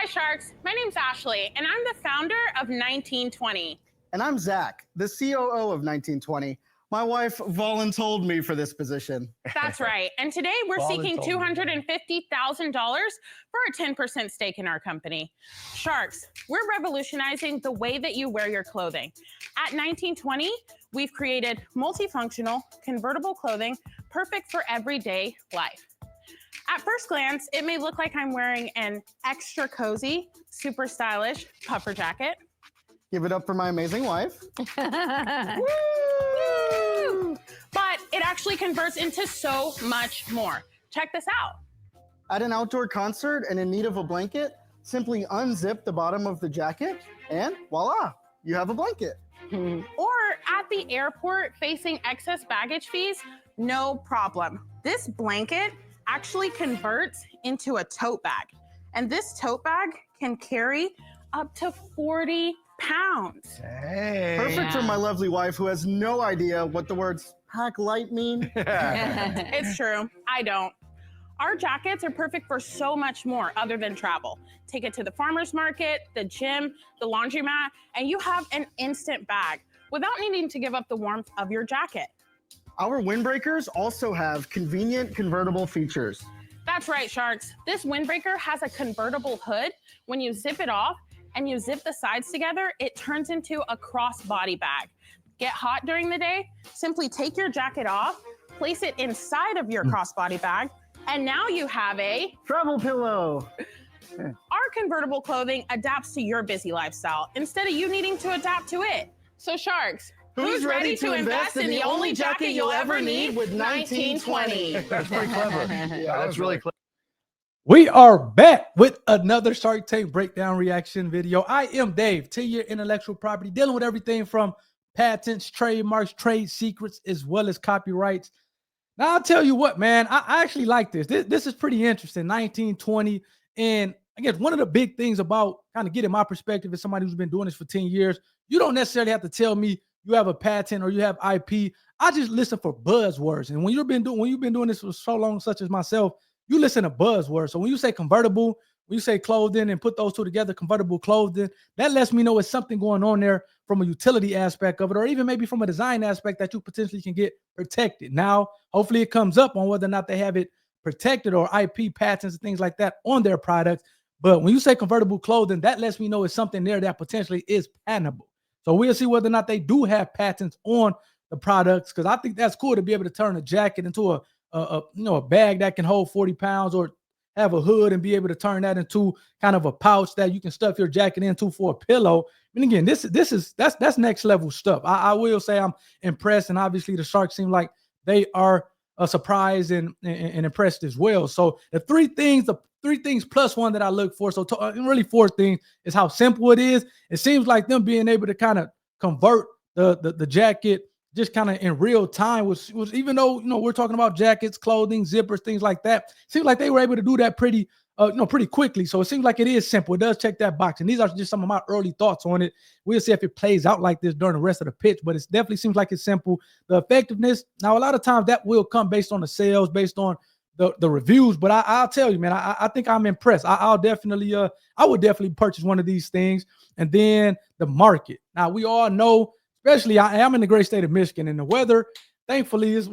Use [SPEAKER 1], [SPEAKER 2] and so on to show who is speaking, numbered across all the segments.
[SPEAKER 1] Hi, Sharks. My name's Ashley, and I'm the founder of 1920.
[SPEAKER 2] And I'm Zach, the COO of 1920. My wife voluntold me for this position.
[SPEAKER 1] That's right. And today we're seeking $250,000 for a 10% stake in our company. Sharks, we're revolutionizing the way that you wear your clothing. At 1920, we've created multifunctional, convertible clothing perfect for everyday life. At first glance, it may look like I'm wearing an extra cozy, super stylish puffer jacket.
[SPEAKER 2] Give it up for my amazing wife.
[SPEAKER 1] Woo! But it actually converts into so much more. Check this out.
[SPEAKER 2] At an outdoor concert and in need of a blanket, simply unzip the bottom of the jacket and voila, you have a blanket.
[SPEAKER 1] Or at the airport facing excess baggage fees, no problem. This blanket actually converts into a tote bag. And this tote bag can carry up to 40 pounds.
[SPEAKER 2] Hey. Perfect for my lovely wife who has no idea what the words pack light mean.
[SPEAKER 1] It's true, I don't. Our jackets are perfect for so much more other than travel. Take it to the farmer's market, the gym, the laundromat, and you have an instant bag without needing to give up the warmth of your jacket.
[SPEAKER 2] Our windbreakers also have convenient convertible features.
[SPEAKER 1] That's right, Sharks. This windbreaker has a convertible hood. When you zip it off and you zip the sides together, it turns into a crossbody bag. Get hot during the day? Simply take your jacket off, place it inside of your crossbody bag, and now you have a
[SPEAKER 2] travel pillow.
[SPEAKER 1] Our convertible clothing adapts to your busy lifestyle instead of you needing to adapt to it. So Sharks, who's ready to invest in the only jacket you'll ever need with 1920?
[SPEAKER 3] That's pretty clever. Yeah, that's really clever.
[SPEAKER 4] We are back with another Shark Tank breakdown reaction video. I am Dave, 10-year intellectual property, dealing with everything from patents, trademarks, trade secrets, as well as copyrights. Now, I'll tell you what, man, I actually like this. This is pretty interesting, 1920. And I guess one of the big things about kind of getting my perspective as somebody who's been doing this for 10 years, you don't necessarily have to tell me you have a patent or you have IP. I just listen for buzzwords. And when you've been doing this for so long, such as myself, you listen to buzzwords. So when you say convertible, when you say clothing and put those two together, convertible clothing, that lets me know it's something going on there from a utility aspect of it, or even maybe from a design aspect that you potentially can get protected. Now, hopefully it comes up on whether or not they have it protected or IP patents and things like that on their products. But when you say convertible clothing, that lets me know it's something there that potentially is patentable. So we'll see whether or not they do have patents on the products, because I think that's cool to be able to turn a jacket into a bag that can hold 40 pounds, or have a hood and be able to turn that into kind of a pouch that you can stuff your jacket into for a pillow. And again, that's next level stuff. I will say I'm impressed, and obviously the Sharks seem like they are surprised and impressed as well. So the three things plus one that I look for, so really four things, is how simple it is. It seems like them being able to kind of convert the jacket just kind of in real time, was even though we're talking about jackets, clothing, zippers, things like that, seems like they were able to do that pretty quickly. So it seems like it is simple. It does check that box. And these are just some of my early thoughts on it. We'll see if it plays out like this during the rest of the pitch, but it definitely seems like it's simple. The effectiveness, now a lot of times that will come based on the sales, based on the reviews, but I'll tell you, man, I think I'm impressed. I would definitely purchase one of these things. And then the market. Now we all know, especially I am in the great state of Michigan, and the weather, thankfully, is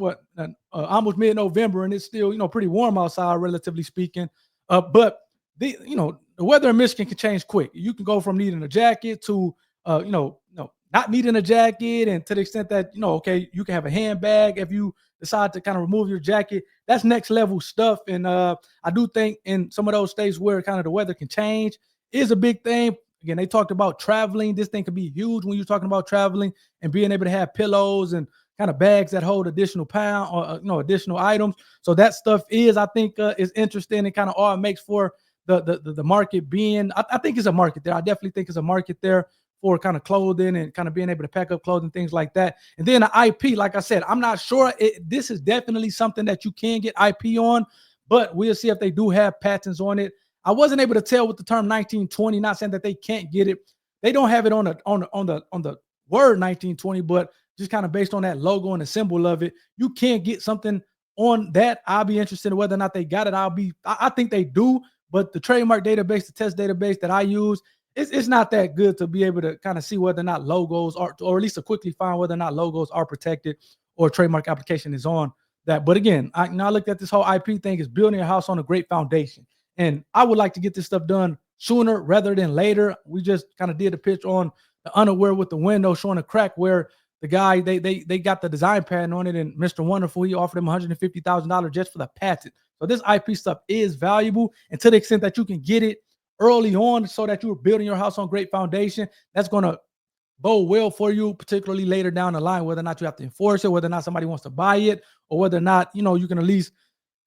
[SPEAKER 4] almost mid-November, and it's still pretty warm outside, relatively speaking. But the weather in Michigan can change quick. You can go from needing a jacket to not needing a jacket, and to the extent that okay, you can have a handbag if you decide to kind of remove your jacket. That's next level stuff. And I do think in some of those states where kind of the weather can change is a big thing. Again, they talked about traveling. This thing could be huge when you're talking about traveling and being able to have pillows and kind of bags that hold additional additional items. So that stuff is, I think, is interesting, and kind of all it makes for the market being. I think it's a market there. I definitely think it's a market there for kind of clothing and kind of being able to pack up clothing, things like that. And then the IP, like I said, I'm not sure. This is definitely something that you can get IP on, but we'll see if they do have patents on it. I wasn't able to tell with the term 1920, not saying that they can't get it. They don't have it on the word 1920, but just kind of based on that logo and the symbol of it, you can't get something on that. I'll be interested in whether or not they got it. I think they do, but the trademark database, the test database that I use, it's not that good to be able to kind of see whether or not logos are, or at least to quickly find whether or not logos are protected or trademark application is on that. But again, I looked at this whole IP thing is building a house on a great foundation. And I would like to get this stuff done sooner rather than later. We just kind of did a pitch on the Unaware with the window showing a crack where the guy, they got the design patent on it, and Mr. Wonderful, he offered him $150,000 just for the patent. So this IP stuff is valuable, and to the extent that you can get it early on so that you're building your house on great foundation, that's going to bode well for you, particularly later down the line, whether or not you have to enforce it, whether or not somebody wants to buy it, or whether or not, you can at least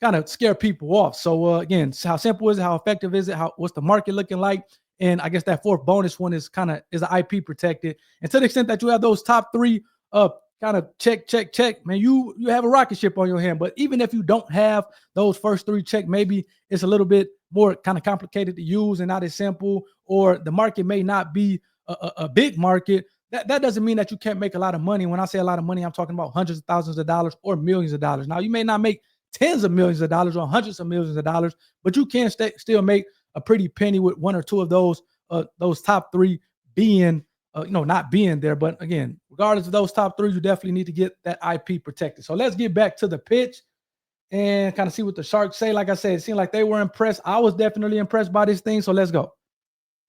[SPEAKER 4] kind of scare people off. So again, how simple is it? How effective is it? What's the market looking like? And I guess that fourth bonus one is an IP protected. And to the extent that you have those top three kind of check, man, you have a rocket ship on your hand. But even if you don't have those first three check, maybe it's a little bit more kind of complicated to use and not as simple, or the market may not be a big market. That doesn't mean that you can't make a lot of money. When I say a lot of money, I'm talking about hundreds of thousands of dollars or millions of dollars. Now, you may not make tens of millions of dollars or hundreds of millions of dollars, but you can still make a pretty penny with one or two of those top three being, not being there. But again, regardless of those top three, you definitely need to get that IP protected. So let's get back to the pitch and kind of see what the Sharks say. Like I said, it seemed like they were impressed. I was definitely impressed by this thing. So let's go.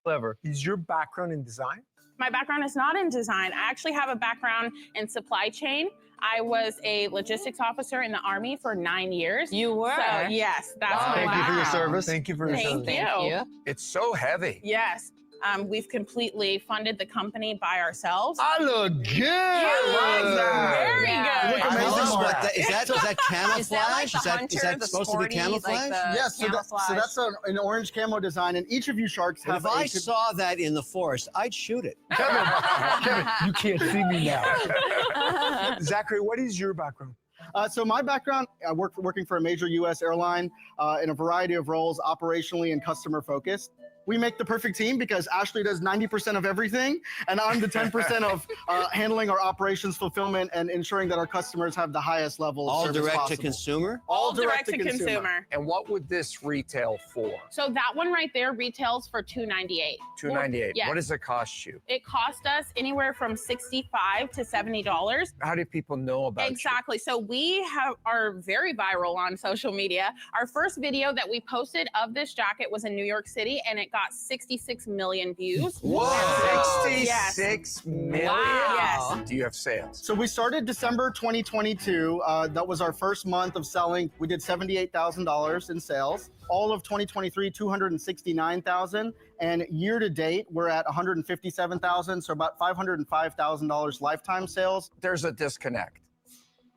[SPEAKER 3] Clever.
[SPEAKER 5] Is your background in design?
[SPEAKER 1] My background is not in design. I actually have a background in supply chain. I was a logistics officer in the Army for 9 years.
[SPEAKER 6] You were?
[SPEAKER 1] So, yes, that's my
[SPEAKER 3] Thank you for your service.
[SPEAKER 5] Thank you for your
[SPEAKER 1] Thank
[SPEAKER 5] service.
[SPEAKER 1] you.
[SPEAKER 6] It's so heavy.
[SPEAKER 1] Yes. We've completely funded the company by ourselves.
[SPEAKER 3] I look good.
[SPEAKER 1] Very
[SPEAKER 6] Yeah.
[SPEAKER 1] good.
[SPEAKER 3] Look
[SPEAKER 7] I
[SPEAKER 3] amazing.
[SPEAKER 7] love
[SPEAKER 3] Mark.
[SPEAKER 7] what is that camouflage?
[SPEAKER 6] Is that like the hunter,
[SPEAKER 7] that
[SPEAKER 6] the
[SPEAKER 7] supposed to be
[SPEAKER 6] sporty,
[SPEAKER 7] camouflage?
[SPEAKER 6] like the
[SPEAKER 2] Yes, so
[SPEAKER 1] camouflage.
[SPEAKER 2] that's an orange camo design, and each of you sharks
[SPEAKER 7] But
[SPEAKER 2] have
[SPEAKER 7] if I saw that in the forest, I'd shoot it.
[SPEAKER 5] Kevin, you can't see me now. Zachary, what is your background?
[SPEAKER 2] So my background, I working for a major U.S. airline in a variety of roles, operationally and customer focused. We make the perfect team because Ashley does 90% of everything, and I'm the 10% of handling our operations, fulfillment, and ensuring that our customers have the highest level of
[SPEAKER 7] All
[SPEAKER 2] service
[SPEAKER 7] direct
[SPEAKER 2] possible.
[SPEAKER 7] to consumer?
[SPEAKER 1] All direct to consumer.
[SPEAKER 6] And what would this retail for?
[SPEAKER 1] So that one right there retails for $298.
[SPEAKER 6] $298.
[SPEAKER 1] Yes.
[SPEAKER 6] What does it cost you?
[SPEAKER 1] It cost us anywhere from $65 to $70.
[SPEAKER 6] How do people know about
[SPEAKER 1] Exactly. So we are very viral on social media. Our first video that we posted of this jacket was in New York City, and it got 66 million views.
[SPEAKER 6] Whoa!
[SPEAKER 1] Yes.
[SPEAKER 6] 66 million?
[SPEAKER 1] Wow. Yes.
[SPEAKER 6] Do you have sales?
[SPEAKER 2] So we started December 2022. That was our first month of selling. We did $78,000 in sales. All of 2023, 269,000, and year to date, we're at 157,000. So about $505,000 lifetime sales.
[SPEAKER 6] There's a disconnect.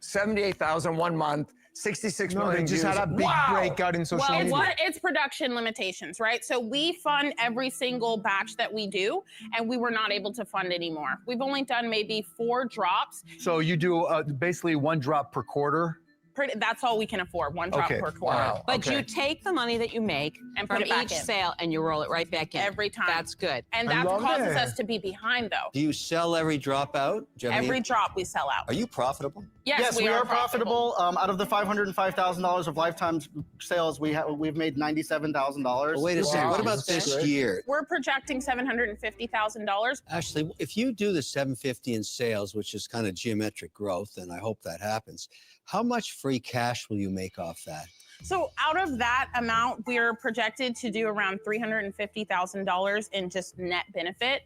[SPEAKER 6] 78,000 1 month, 66
[SPEAKER 5] No,
[SPEAKER 6] million
[SPEAKER 5] they just
[SPEAKER 6] views.
[SPEAKER 5] had a big
[SPEAKER 6] Wow.
[SPEAKER 5] breakout in social
[SPEAKER 1] Well,
[SPEAKER 5] media.
[SPEAKER 1] it's production limitations, right? So we fund every single batch that we do, and we were not able to fund anymore. We've only done maybe 4 drops.
[SPEAKER 3] So you do basically one drop per quarter?
[SPEAKER 1] That's all we can afford, 1 drop
[SPEAKER 3] Okay.
[SPEAKER 1] per quarter.
[SPEAKER 6] Wow.
[SPEAKER 8] But
[SPEAKER 6] Okay.
[SPEAKER 8] you take the money that you make
[SPEAKER 1] And put
[SPEAKER 8] from
[SPEAKER 1] it back
[SPEAKER 8] each
[SPEAKER 1] in.
[SPEAKER 8] sale and you roll it right back in.
[SPEAKER 1] Every time.
[SPEAKER 8] That's good.
[SPEAKER 1] And
[SPEAKER 5] I
[SPEAKER 1] that
[SPEAKER 5] love
[SPEAKER 1] causes
[SPEAKER 5] that.
[SPEAKER 1] us to be behind, though.
[SPEAKER 7] Do you sell every drop out? Do you have
[SPEAKER 1] Every
[SPEAKER 7] any-
[SPEAKER 1] drop we sell out.
[SPEAKER 7] Are you profitable?
[SPEAKER 1] Yes,
[SPEAKER 2] we are profitable. Out of the $505,000 of lifetime sales, we've made $97,000.
[SPEAKER 7] Well, wait a second.
[SPEAKER 5] Wow.
[SPEAKER 7] What about
[SPEAKER 5] That's
[SPEAKER 7] this
[SPEAKER 5] great.
[SPEAKER 7] year?
[SPEAKER 1] We're projecting $750,000.
[SPEAKER 7] Ashley, if you do the 750 in sales, which is kind of geometric growth, and I hope that happens, how much free cash will you make off that?
[SPEAKER 1] So out of that amount, we're projected to do around $350,000 in just net benefit.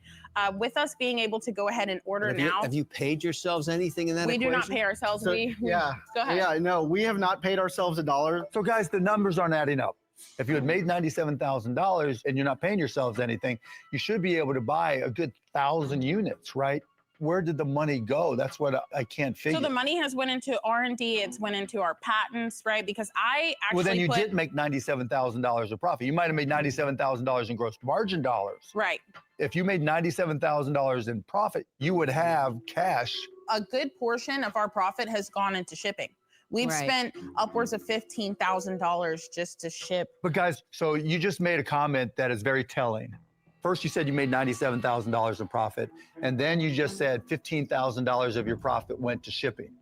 [SPEAKER 1] With us being able to go ahead and order now,
[SPEAKER 7] Have you paid yourselves anything in that
[SPEAKER 1] we
[SPEAKER 7] equation?
[SPEAKER 1] do not pay ourselves.
[SPEAKER 2] So,
[SPEAKER 1] we
[SPEAKER 2] yeah.
[SPEAKER 1] Go ahead.
[SPEAKER 2] Yeah, no, we have not paid ourselves $1.
[SPEAKER 3] So guys, the numbers aren't adding up. If you had made $97,000 and you're not paying yourselves anything, you should be able to buy a good 1,000 units, right? Where did the money go? That's what I can't figure.
[SPEAKER 1] So the money has went into R&D. It's went into our patents, right? Because I actually
[SPEAKER 3] Well, then you
[SPEAKER 1] put,
[SPEAKER 3] did make $97,000 of profit. You might have made $97,000 in gross margin dollars.
[SPEAKER 1] right.
[SPEAKER 3] If you made $97,000 in profit, you would have cash.
[SPEAKER 1] A good portion of our profit has gone into shipping. We've
[SPEAKER 8] Right.
[SPEAKER 1] spent upwards of $15,000 just to ship.
[SPEAKER 3] But guys, so you just made a comment that is very telling. First, you said you made $97,000 in profit, and then you just said $15,000 of your profit went to shipping.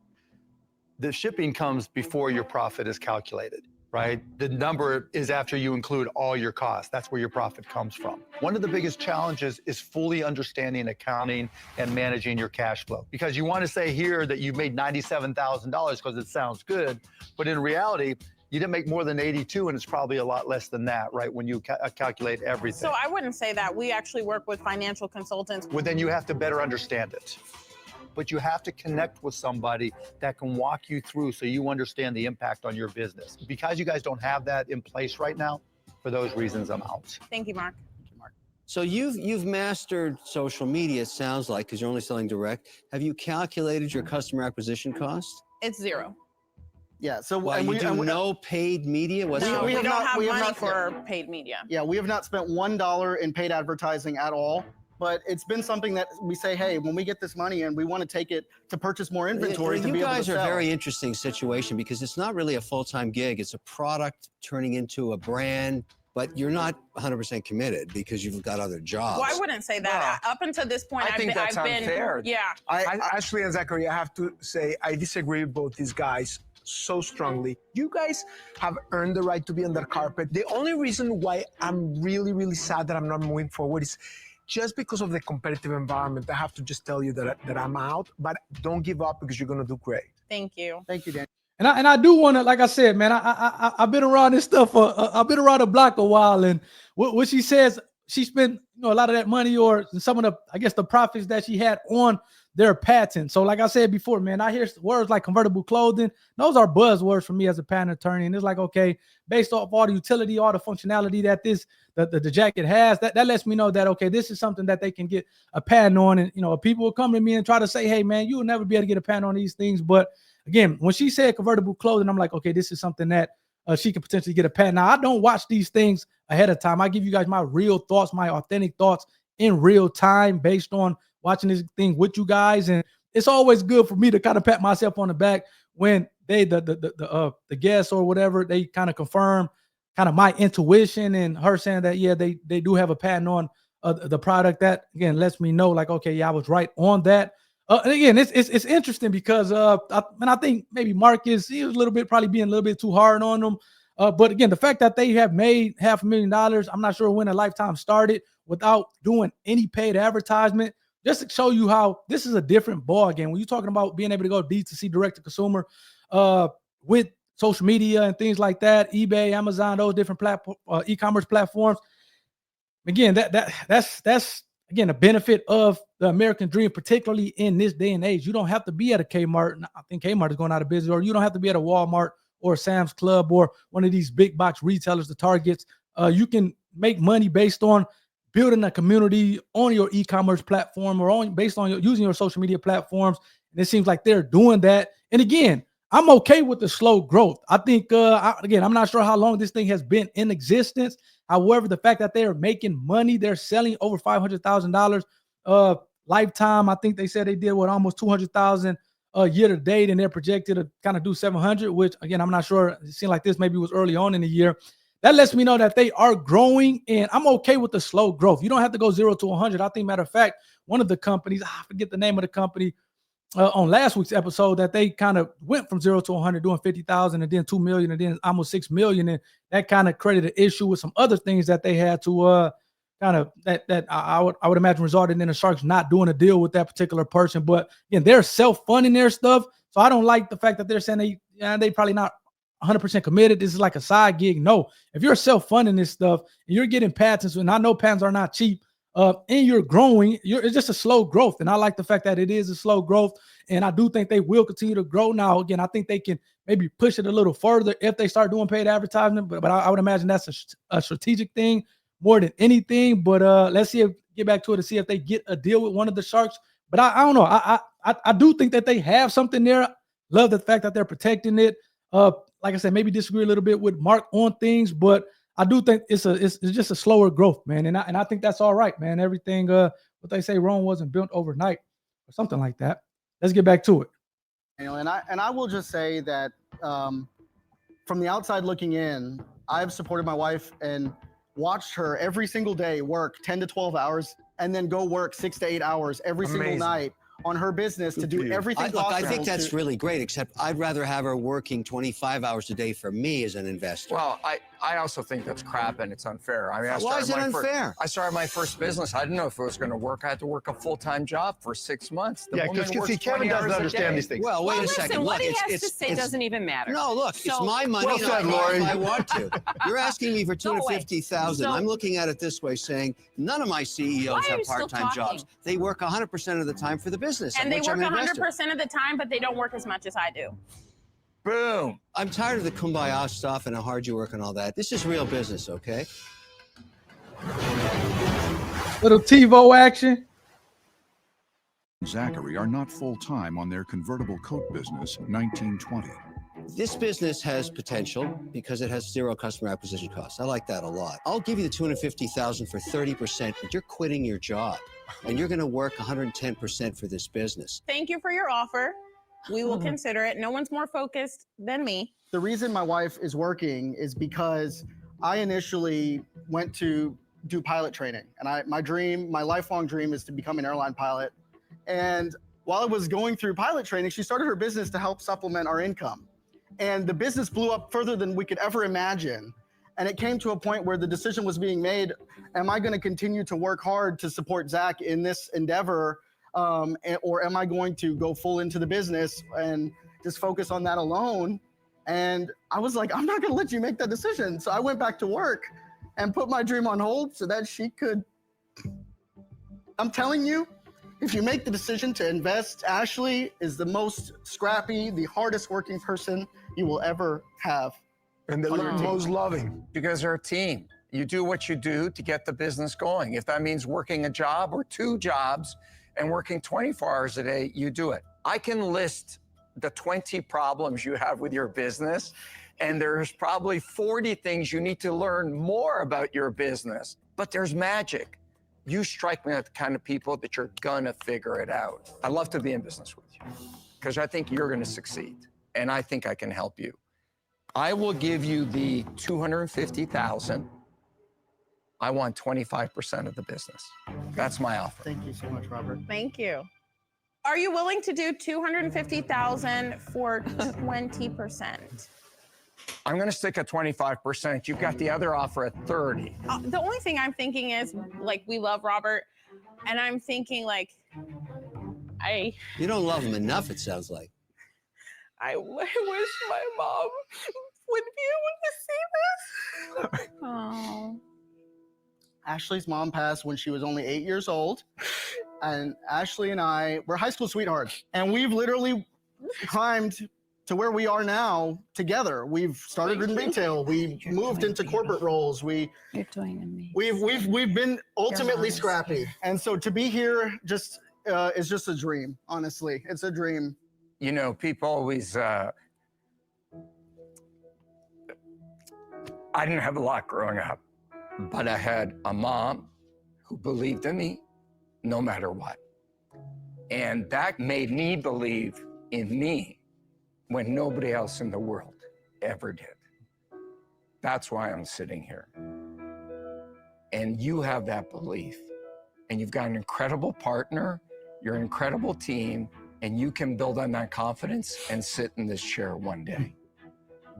[SPEAKER 3] The shipping comes before your profit is calculated. right? The number is after you include all your costs. That's where your profit comes from. One of the biggest challenges is fully understanding accounting and managing your cash flow. Because you want to say here that you made $97,000 because it sounds good, but in reality, you didn't make more than 82, and it's probably a lot less than that, right, when you calculate everything.
[SPEAKER 1] So I wouldn't say that. We actually work with financial consultants.
[SPEAKER 3] Well, then you have to better understand it. But you have to connect with somebody that can walk you through so you understand the impact on your business. Because you guys don't have that in place right now, for those reasons, I'm out.
[SPEAKER 1] Thank you, Mark.
[SPEAKER 7] So you've mastered social media, it sounds like, because you're only selling direct. Have you calculated your customer acquisition cost?
[SPEAKER 1] It's zero.
[SPEAKER 2] Yeah. So
[SPEAKER 7] Why, you do no paid media? What's
[SPEAKER 1] No,
[SPEAKER 7] the-
[SPEAKER 1] we
[SPEAKER 2] have
[SPEAKER 1] don't
[SPEAKER 2] not-
[SPEAKER 1] have
[SPEAKER 2] we have
[SPEAKER 1] money
[SPEAKER 2] not-
[SPEAKER 1] for paid media.
[SPEAKER 2] Yeah, we have not spent $1 in paid advertising at all. But it's been something that we say, hey, when we get this money and we want to take it to purchase more inventory to
[SPEAKER 7] You
[SPEAKER 2] be able to
[SPEAKER 7] guys are a
[SPEAKER 2] sell.
[SPEAKER 7] very interesting situation because it's not really a full-time gig. It's a product turning into a brand, but you're not 100% committed because you've got other jobs.
[SPEAKER 1] Well, I wouldn't say that. Up until this point,
[SPEAKER 6] I think that's
[SPEAKER 1] I've been,
[SPEAKER 6] unfair.
[SPEAKER 1] yeah.
[SPEAKER 5] Ashley and Zachary, I have to say, I disagree with both these guys so strongly. You guys have earned the right to be on the carpet. The only reason why I'm really, really sad that I'm not moving forward is just because of the competitive environment. I have to just tell you that I'm out, but don't give up because you're going to do great.
[SPEAKER 1] Thank you.
[SPEAKER 2] Thank you, Dan.
[SPEAKER 4] And I do want to, like I said, man, I've been around this stuff. I've been around the block a while, and what she says, she spent a lot of that money or some of the, I guess, the profits that she had on their patent. So like I said before, man, I hear words like convertible clothing. Those are buzzwords for me as a patent attorney. And it's like, okay, based off all the utility, all the functionality that the jacket has, that lets me know that, okay, this is something that they can get a patent on. And, people will come to me and try to say, hey, man, you will never be able to get a patent on these things. But again, when she said convertible clothing, I'm like, okay, this is something that she could potentially get a patent. Now, I don't watch these things ahead of time. I give you guys my real thoughts, my authentic thoughts in real time based on watching this thing with you guys. And it's always good for me to kind of pat myself on the back when they, the guests or whatever, they kind of confirm kind of my intuition and her saying that, yeah, they do have a patent on the product. That, again, lets me know like, okay, yeah, I was right on that. And again, it's interesting because I think maybe Marcus, he was probably being a little bit too hard on them. But again, the fact that they have made $500,000, I'm not sure when a lifetime started without doing any paid advertisement, just to show you how this is a different ball game. When you're talking about being able to go D2C, direct to consumer, with social media and things like that, eBay, Amazon, those different e-commerce platforms. Again, that's again a benefit of the American dream, particularly in this day and age. You don't have to be at a Kmart. I think Kmart is going out of business, or you don't have to be at a Walmart or Sam's Club or one of these big box retailers, the Targets. You can make money based on building a community on your e-commerce platform or based on using your social media platforms. And it seems like they're doing that. And again, I'm okay with the slow growth. I think, again, I'm not sure how long this thing has been in existence. However, the fact that they're making money, they're selling over $500,000 lifetime. I think they said they did almost 200,000 year to date, and they're projected to kind of do 700, which again, I'm not sure. It seemed like this maybe was early on in the year. That lets me know that they are growing, and I'm okay with the slow growth. You don't have to go 0 to 100. I think, matter of fact, one of the companies, I forget the name of the company, on last week's episode, that they kind of went from 0 to 100 doing 50,000 and then 2 million and then almost 6 million. And that kind of created an issue with some other things that they had to kind of that I would imagine resulted in the Sharks not doing a deal with that particular person. But again, they're self-funding their stuff. So I don't like the fact that they're saying they probably not 100% committed. This is like a side gig. No, if you're self-funding this stuff and you're getting patents, and I know patents are not cheap, and you're growing, it's just a slow growth. And I like the fact that it is a slow growth. And I do think they will continue to grow. Now, again, I think they can maybe push it a little further if they start doing paid advertisement. But I would imagine that's a strategic thing more than anything. But let's get back to it to see if they get a deal with one of the Sharks. But I don't know. I do think that they have something there. Love the fact that they're protecting it. Like I said, maybe disagree a little bit with Mark on things, but I do think it's just a slower growth, man. And I think that's all right, man. Everything, what they say, Rome wasn't built overnight or something like that. Let's get back to it.
[SPEAKER 2] And I will just say that from the outside looking in, I've supported my wife and watched her every single day work 10 to 12 hours and then go work 6 to 8 hours every single night on her business to do everything
[SPEAKER 7] Look,
[SPEAKER 2] possible.
[SPEAKER 7] I think that's
[SPEAKER 2] to,
[SPEAKER 7] really great, except I'd rather have her working 25 hours a day for me as an investor.
[SPEAKER 6] Well, I also think that's crap and it's unfair. I mean,
[SPEAKER 7] Why is it unfair?
[SPEAKER 6] I started my first business. I didn't know if it was going to work. I had to work a full-time job for 6 months. The woman
[SPEAKER 3] because
[SPEAKER 6] works
[SPEAKER 3] Kevin
[SPEAKER 6] 20
[SPEAKER 3] doesn't
[SPEAKER 6] hours a
[SPEAKER 3] understand
[SPEAKER 6] day.
[SPEAKER 3] these things.
[SPEAKER 7] Well, wait a
[SPEAKER 8] Listen,
[SPEAKER 7] second.
[SPEAKER 8] what
[SPEAKER 7] Look,
[SPEAKER 8] he has to say doesn't even matter.
[SPEAKER 7] No, look, it's
[SPEAKER 8] So-
[SPEAKER 7] my money.
[SPEAKER 3] Well
[SPEAKER 7] and
[SPEAKER 3] said,
[SPEAKER 7] I buy if
[SPEAKER 3] Lori.
[SPEAKER 7] I want to. You're asking me for
[SPEAKER 8] Go away.
[SPEAKER 7] $250,000.
[SPEAKER 8] So-
[SPEAKER 7] I'm looking at it this way, saying none of my
[SPEAKER 8] Why
[SPEAKER 7] CEOs
[SPEAKER 8] are
[SPEAKER 7] have
[SPEAKER 8] you still
[SPEAKER 7] part-time jobs.
[SPEAKER 8] talking?
[SPEAKER 7] They work 100% of the time for the business,
[SPEAKER 1] And they
[SPEAKER 7] which
[SPEAKER 1] work
[SPEAKER 7] I'm an investor.
[SPEAKER 1] 100% of the time, but they don't work as much as I do.
[SPEAKER 6] Boom.
[SPEAKER 7] I'm tired of the kumbaya stuff and how hard you work and all that. This is real business, okay?
[SPEAKER 4] Little TiVo action.
[SPEAKER 9] Zachary are not full-time on their convertible coat business, 1920.
[SPEAKER 7] This business has potential because it has zero customer acquisition costs. I like that a lot. I'll give you the $250,000 for 30%, but you're quitting your job and you're going to work 110% for this business.
[SPEAKER 1] Thank you for your offer. We will consider it. No one's more focused than me.
[SPEAKER 2] the reason my wife is working is because I initially went to do pilot training, and my lifelong dream is to become an airline pilot. And while I was going through pilot training, she started her business to help supplement our income. And the business blew up further than we could ever imagine. And it came to a point where the decision was being made, am I going to continue to work hard to support Zach in this endeavor, or am I going to go full into the business and just focus on that alone? And I was like, I'm not going to let you make that decision. So I went back to work and put my dream on hold so that she could. I'm telling you, if you make the decision to invest, Ashley is the most scrappy, the hardest working person you will ever have.
[SPEAKER 5] And the most loving.
[SPEAKER 6] You guys are a team. You do what you do to get the business going. If that means working a job or 2 jobs and working 24 hours a day, you do it. I can list the 20 problems you have with your business, and there's probably 40 things you need to learn more about your business. But there's magic. You strike me as the kind of people that you're gonna figure it out. I'd love to be in business with you because I think you're gonna succeed, and I think I can help you. I will give you the $250,000. I want 25% of the business. That's my offer.
[SPEAKER 2] Thank you so much, Robert.
[SPEAKER 1] Thank you. Are you willing to do $250,000 for 20%?
[SPEAKER 6] I'm going to stick at 25%. You've got the other offer at 30.
[SPEAKER 1] The only thing I'm thinking is, like, we love Robert, and I'm thinking, like,
[SPEAKER 7] You don't love him enough, it sounds like.
[SPEAKER 1] I wish my mom would be able to see this. Oh.
[SPEAKER 2] Ashley's mom passed when she was only 8 years old. And Ashley and I, we're high school sweethearts. And we've literally climbed to where we are now together. We've started in retail. We moved into corporate roles.
[SPEAKER 8] You're doing amazing.
[SPEAKER 2] We've been ultimately scrappy. And so to be here just is just a dream, honestly. It's a dream.
[SPEAKER 6] You know, people always, I didn't have a lot growing up, but I had a mom who believed in me no matter what. And that made me believe in me when nobody else in the world ever did. That's why I'm sitting here. And you have that belief. And you've got an incredible partner, you're an incredible team, and you can build on that confidence and sit in this chair one day.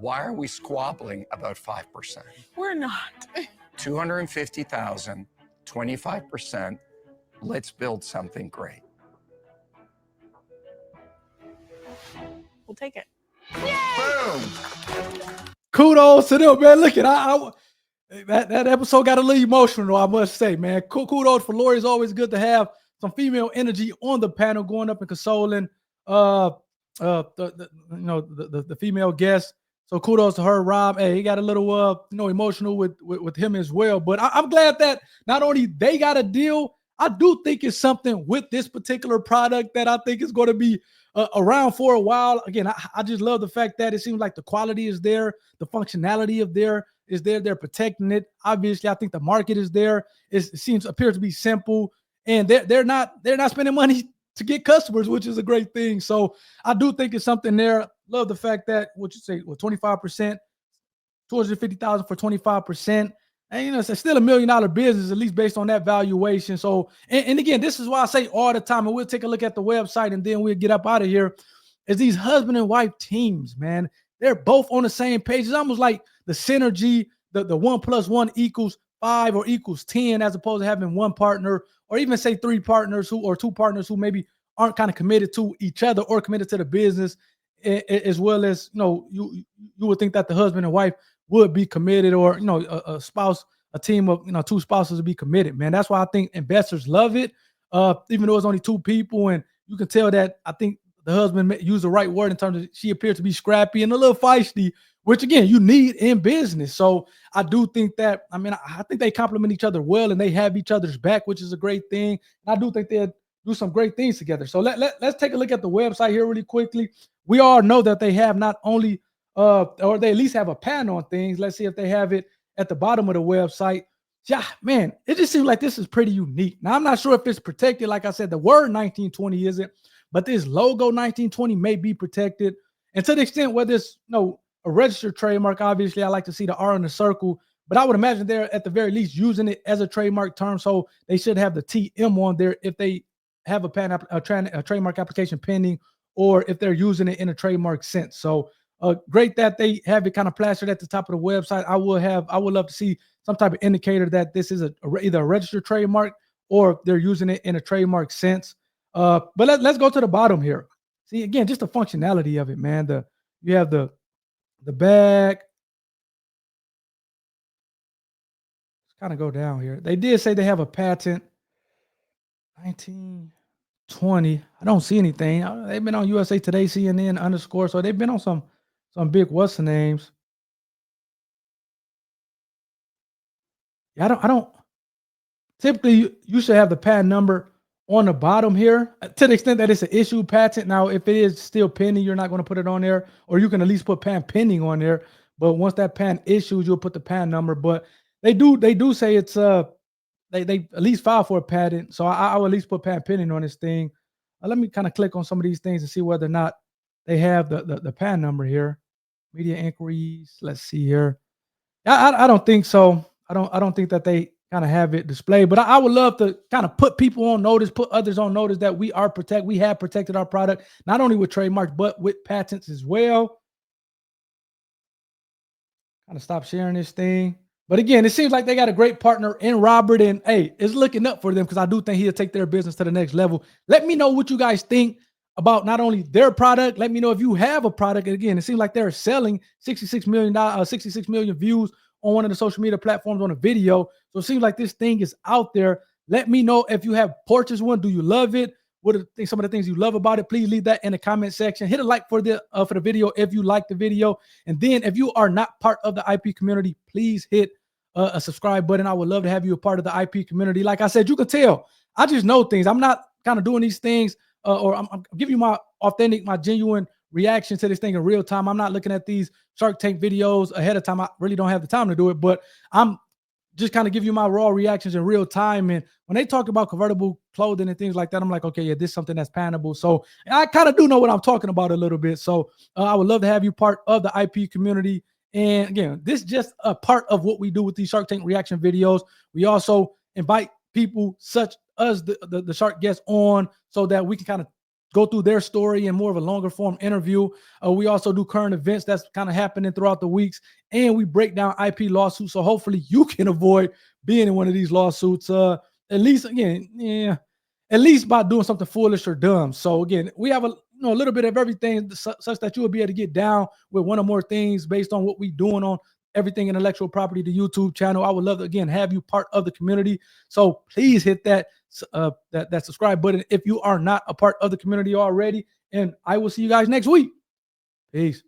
[SPEAKER 6] Why are we squabbling about 5%?
[SPEAKER 1] We're not.
[SPEAKER 6] 250,000, 25%. Let's build something great.
[SPEAKER 1] We'll take it.
[SPEAKER 6] Boom!
[SPEAKER 4] Kudos to them, man. Look at that episode got a little emotional, I must say, man. Kudos for Lori. It's always good to have some female energy on the panel, going up and consoling the female guests. So kudos to her, Rob. Hey, he got a little emotional with him as well. But I'm glad that not only they got a deal, I do think it's something with this particular product that I think is going to be around for a while. Again, I just love the fact that it seems like the quality is there, the functionality of there is there. They're protecting it. Obviously, I think the market is there. It appears to be simple, and they're not spending money to get customers, which is a great thing. So I do think it's something there. Love the fact that what you say, 25%, $250,000 for 25%. And, you know, it's still $1 million business, at least based on that valuation. So, and again, this is why I say all the time, and we'll take a look at the website and then we'll get up out of here, is these husband and wife teams, man. They're both on the same page. It's almost like the synergy, the 1 + 1 = 5 or equals 10, as opposed to having one partner or even say 3 partners or 2 partners who maybe aren't kind of committed to each other or committed to the business, as well as, you know, you would think that the husband and wife would be committed, or, you know, a spouse, a team of, you know, 2 spouses would be committed, man. That's why I think investors love it. Even though it's only 2 people, and you can tell that I think the husband used the right word in terms of she appeared to be scrappy and a little feisty, which again, you need in business. So I do think that, I mean, I think they complement each other well and they have each other's back, which is a great thing. And I do think they'll do some great things together. So let's take a look at the website here really quickly. We all know that they have not only, or they at least have a patent on things. Let's see if they have it at the bottom of the website. Yeah, man, it just seems like this is pretty unique. Now, I'm not sure if it's protected. Like I said, the word 1920 isn't, but this logo 1920 may be protected. And to the extent where this, you know, a registered trademark, obviously I like to see the R in the circle, but I would imagine they're at the very least using it as a trademark term. So they should have the TM on there if they have a patent, a trademark application pending, or if they're using it in a trademark sense. So great that they have it kind of plastered at the top of the website. I would love to see some type of indicator that this is either a registered trademark or they're using it in a trademark sense. But let's go to the bottom here. See, again, just the functionality of it, man. You have the back. Let's kind of go down here. They did say they have a patent 1920. I don't see anything. They've been on USA Today, CNN _. So they've been on some big what's the names. Yeah, I don't typically you should have the patent number on the bottom here, to the extent that it's an issued patent. Now, if it is still pending, you're not going to put it on there, or you can at least put patent pending on there. But once that patent issues, you'll put the patent number. But they do say it's they at least file for a patent. So I will at least put patent pending on this thing. Let me kind of click on some of these things and see whether or not they have the patent number here. Media inquiries. Let's see here. I don't think so. I don't think that they kind of have it displayed, but I would love to kind of put people on notice, put others on notice that we have protected our product, not only with trademarks, but with patents as well. Kind of stop sharing this thing. But again, it seems like they got a great partner in Robert, and hey, it's looking up for them, because I do think he'll take their business to the next level. Let me know what you guys think about not only their product. Let me know if you have a product. And again, it seems like they're selling 66 million views on one of the social media platforms on a video. So it seems like this thing is out there. Let me know if you have purchased one. Do you love it? What are some of the things you love about it? Please leave that in the comment section. Hit a like for the video if you like the video. And then if you are not part of the IP community, please hit a subscribe button. I would love to have you a part of the IP community. Like I said, you can tell I just know things. I'm not kind of doing these things or I'm giving you my authentic, my genuine reaction to this thing in real time. I'm not looking at these Shark Tank videos ahead of time. I really don't have the time to do it, but I'm just kind of give you my raw reactions in real time. And when they talk about convertible clothing and things like that, I'm like, okay, yeah, this is something that's patentable. So I kind of do know what I'm talking about a little bit. So I would love to have you part of the IP community. And again, this is just a part of what we do with these Shark Tank reaction videos. We also invite people such as the Shark guests on so that we can kind of go through their story in more of a longer form interview. We also do current events that's kind of happening throughout the weeks, and we break down IP lawsuits. So hopefully you can avoid being in one of these lawsuits. At least by doing something foolish or dumb. So again, we have a little bit of everything such that you will be able to get down with one or more things based on what we're doing on everything intellectual property, the YouTube channel. I would love to, again, have you part of the community. So please hit that subscribe button if you are not a part of the community already. And I will see you guys next week. Peace.